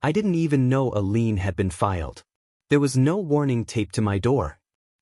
I didn't even know a lien had been filed. There was no warning taped to my door.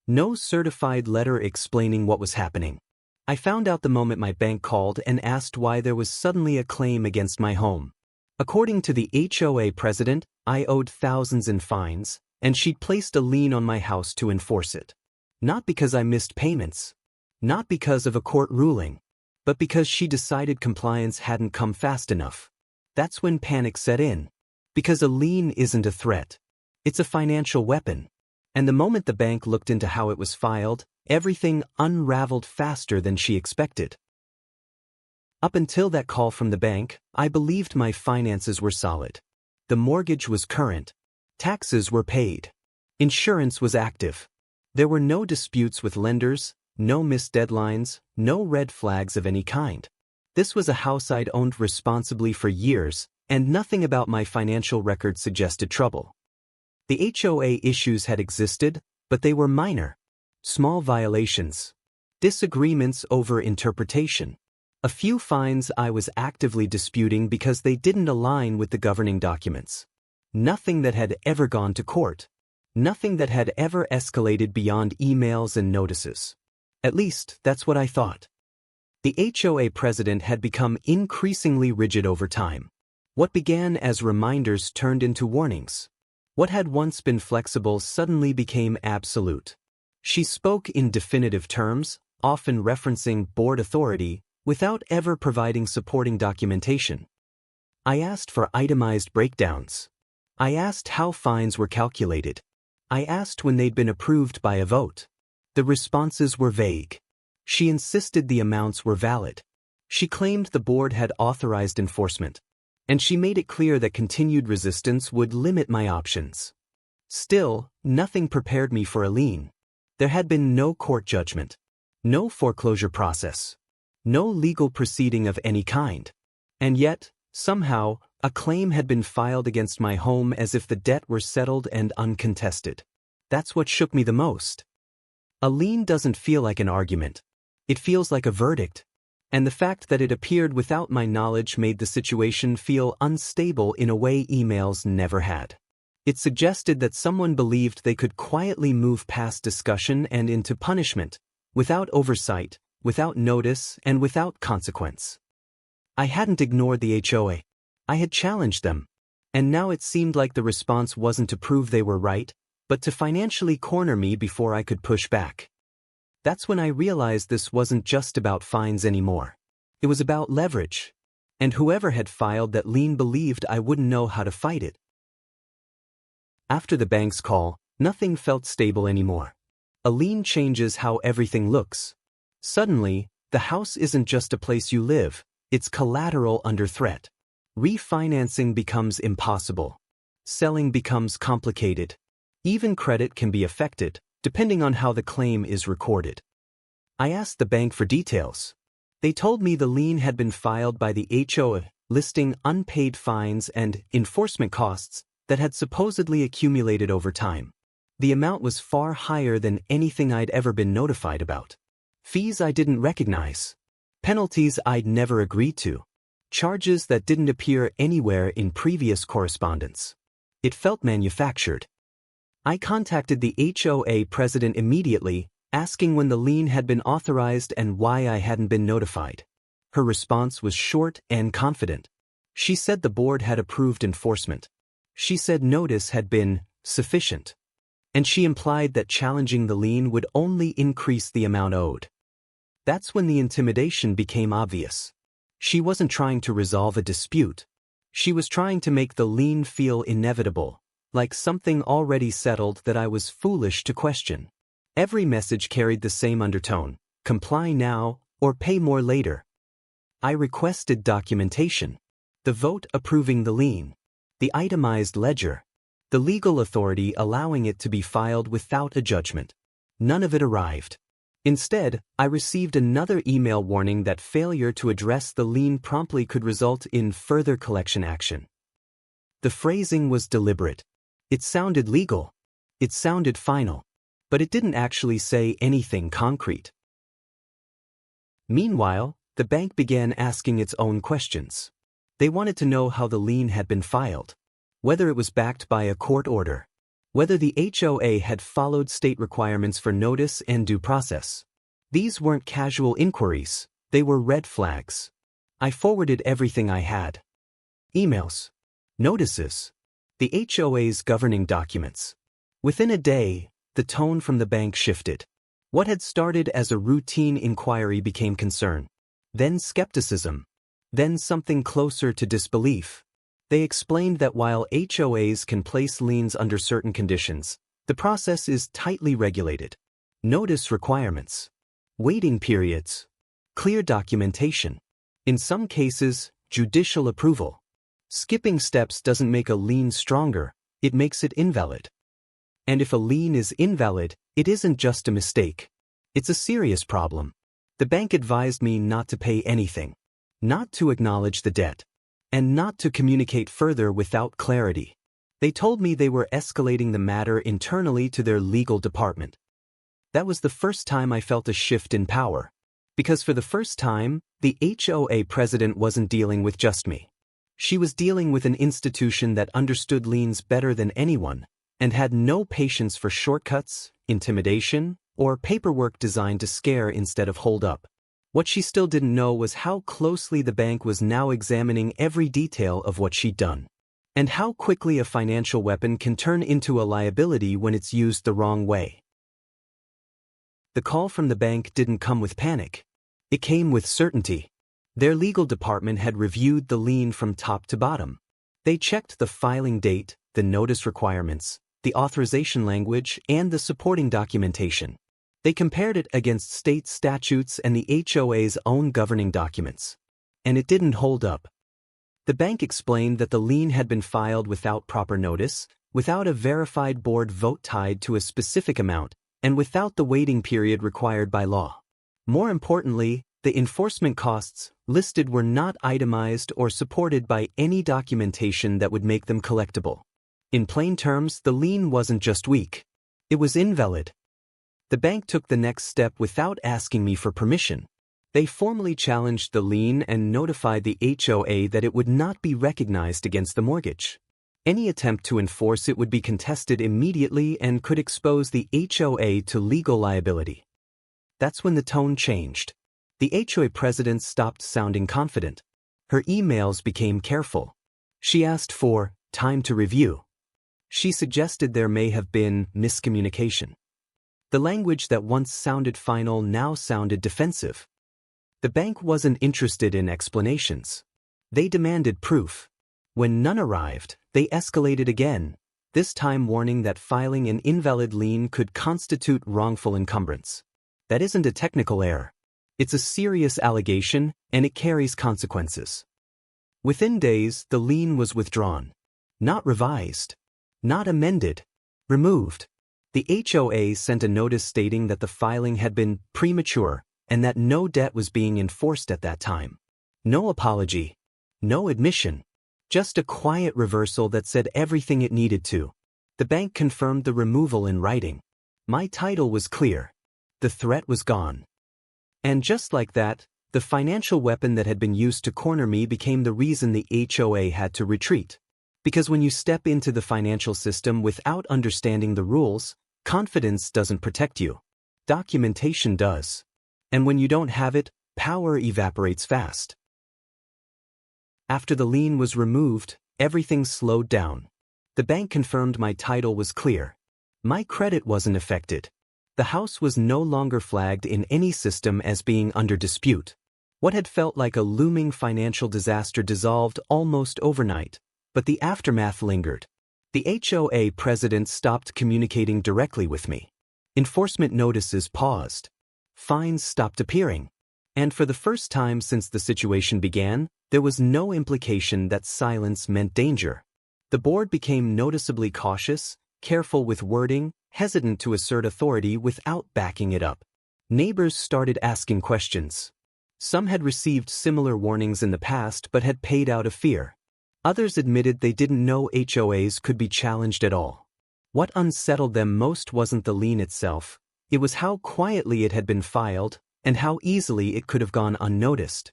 No certified letter explaining what was happening. I found out the moment my bank called and asked why there was suddenly a claim against my home. According to the HOA president, I owed thousands in fines, and she'd placed a lien on my house to enforce it. Not because I missed payments. Not because of a court ruling. But because she decided compliance hadn't come fast enough. That's when panic set in. Because a lien isn't a threat. It's a financial weapon. And the moment the bank looked into how it was filed, everything unraveled faster than she expected. Up until that call from the bank, I believed my finances were solid. The mortgage was current. Taxes were paid. Insurance was active. There were no disputes with lenders, no missed deadlines, no red flags of any kind. This was a house I'd owned responsibly for years, and nothing about my financial record suggested trouble. The HOA issues had existed, but they were minor. Small violations. Disagreements over interpretation. A few fines I was actively disputing because they didn't align with the governing documents. Nothing that had ever gone to court. Nothing that had ever escalated beyond emails and notices. At least, that's what I thought. The HOA president had become increasingly rigid over time. What began as reminders turned into warnings. What had once been flexible suddenly became absolute. She spoke in definitive terms, often referencing board authority, without ever providing supporting documentation. I asked for itemized breakdowns. I asked how fines were calculated. I asked when they'd been approved by a vote. The responses were vague. She insisted the amounts were valid. She claimed the board had authorized enforcement. And she made it clear that continued resistance would limit my options. Still, nothing prepared me for a lien. There had been no court judgment. No foreclosure process. No legal proceeding of any kind. And yet, somehow, a claim had been filed against my home as if the debt were settled and uncontested. That's what shook me the most. A lien doesn't feel like an argument. It feels like a verdict. And the fact that it appeared without my knowledge made the situation feel unstable in a way emails never had. It suggested that someone believed they could quietly move past discussion and into punishment, without oversight, without notice, and without consequence. I hadn't ignored the HOA. I had challenged them. And now it seemed like the response wasn't to prove they were right, but to financially corner me before I could push back. That's when I realized this wasn't just about fines anymore. It was about leverage. And whoever had filed that lien believed I wouldn't know how to fight it. After the bank's call, nothing felt stable anymore. A lien changes how everything looks. Suddenly, the house isn't just a place you live, it's collateral under threat. Refinancing becomes impossible. Selling becomes complicated. Even credit can be affected, depending on how the claim is recorded. I asked the bank for details. They told me the lien had been filed by the HOA, listing unpaid fines and enforcement costs that had supposedly accumulated over time. The amount was far higher than anything I'd ever been notified about. Fees I didn't recognize. Penalties I'd never agreed to. Charges that didn't appear anywhere in previous correspondence. It felt manufactured. I contacted the HOA president immediately, asking when the lien had been authorized and why I hadn't been notified. Her response was short and confident. She said the board had approved enforcement. She said notice had been sufficient. And she implied that challenging the lien would only increase the amount owed. That's when the intimidation became obvious. She wasn't trying to resolve a dispute. She was trying to make the lien feel inevitable. Like something already settled that I was foolish to question. Every message carried the same undertone: comply now, or pay more later. I requested documentation. The vote approving the lien. The itemized ledger. The legal authority allowing it to be filed without a judgment. None of it arrived. Instead, I received another email warning that failure to address the lien promptly could result in further collection action. The phrasing was deliberate. It sounded legal. It sounded final. But it didn't actually say anything concrete. Meanwhile, the bank began asking its own questions. They wanted to know how the lien had been filed. whether it was backed by a court order, whether the HOA had followed state requirements for notice and due process. These weren't casual inquiries, they were red flags. I forwarded everything I had. Emails, notices, the HOA's governing documents. Within a day, the tone from the bank shifted. What had started as a routine inquiry became concern, then skepticism, then something closer to disbelief. They explained that while HOAs can place liens under certain conditions, the process is tightly regulated. Notice requirements, waiting periods, clear documentation. In some cases, judicial approval. Skipping steps doesn't make a lien stronger, it makes it invalid. And if a lien is invalid, it isn't just a mistake. It's a serious problem. The bank advised me not to pay anything, not to acknowledge the debt, and not to communicate further without clarity. They told me they were escalating the matter internally to their legal department. That was the first time I felt a shift in power. Because for the first time, the HOA president wasn't dealing with just me. She was dealing with an institution that understood liens better than anyone, and had no patience for shortcuts, intimidation, or paperwork designed to scare instead of hold up. What she still didn't know was how closely the bank was now examining every detail of what she'd done, and how quickly a financial weapon can turn into a liability when it's used the wrong way. The call from the bank didn't come with panic. It came with certainty. Their legal department had reviewed the lien from top to bottom. They checked the filing date, the notice requirements, the authorization language, and the supporting documentation. They compared it against state statutes and the HOA's own governing documents. And it didn't hold up. The bank explained that the lien had been filed without proper notice, without a verified board vote tied to a specific amount, and without the waiting period required by law. More importantly, the enforcement costs listed were not itemized or supported by any documentation that would make them collectible. In plain terms, the lien wasn't just weak. It was invalid. The bank took the next step without asking me for permission. They formally challenged the lien and notified the HOA that it would not be recognized against the mortgage. Any attempt to enforce it would be contested immediately and could expose the HOA to legal liability. That's when the tone changed. The HOA president stopped sounding confident. Her emails became careful. She asked for time to review. She suggested there may have been miscommunication. The language that once sounded final now sounded defensive. The bank wasn't interested in explanations. They demanded proof. When none arrived, they escalated again, this time warning that filing an invalid lien could constitute wrongful encumbrance. That isn't a technical error. It's a serious allegation, and it carries consequences. Within days, the lien was withdrawn. Not revised. Not amended. Removed. The HOA sent a notice stating that the filing had been premature and that no debt was being enforced at that time. No apology. No admission. Just a quiet reversal that said everything it needed to. The bank confirmed the removal in writing. My title was clear. The threat was gone. And just like that, the financial weapon that had been used to corner me became the reason the HOA had to retreat. Because when you step into the financial system without understanding the rules, confidence doesn't protect you. Documentation does. And when you don't have it, power evaporates fast. After the lien was removed, everything slowed down. The bank confirmed my title was clear. My credit wasn't affected. The house was no longer flagged in any system as being under dispute. What had felt like a looming financial disaster dissolved almost overnight, but the aftermath lingered. The HOA president stopped communicating directly with me. Enforcement notices paused. Fines stopped appearing. And for the first time since the situation began, there was no implication that silence meant danger. The board became noticeably cautious, careful with wording, hesitant to assert authority without backing it up. Neighbors started asking questions. Some had received similar warnings in the past but had paid out of fear. Others admitted they didn't know HOAs could be challenged at all. What unsettled them most wasn't the lien itself, it was how quietly it had been filed and how easily it could have gone unnoticed.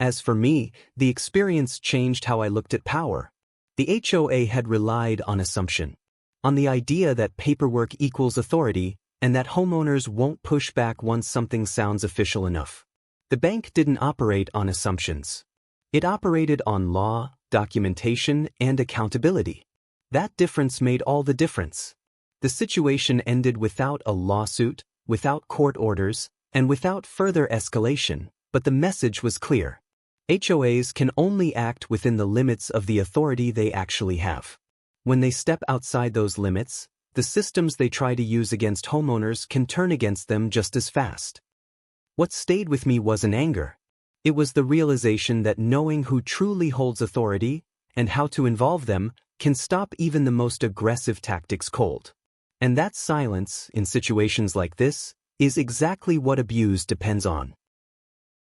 As for me, the experience changed how I looked at power. The HOA had relied on assumption, on the idea that paperwork equals authority and that homeowners won't push back once something sounds official enough. The bank didn't operate on assumptions. It operated on law, documentation, and accountability. That difference made all the difference. The situation ended without a lawsuit, without court orders, and without further escalation, but the message was clear. HOAs can only act within the limits of the authority they actually have. When they step outside those limits, the systems they try to use against homeowners can turn against them just as fast. What stayed with me wasn't anger. It was the realization that knowing who truly holds authority and how to involve them can stop even the most aggressive tactics cold. And that silence, in situations like this, is exactly what abuse depends on.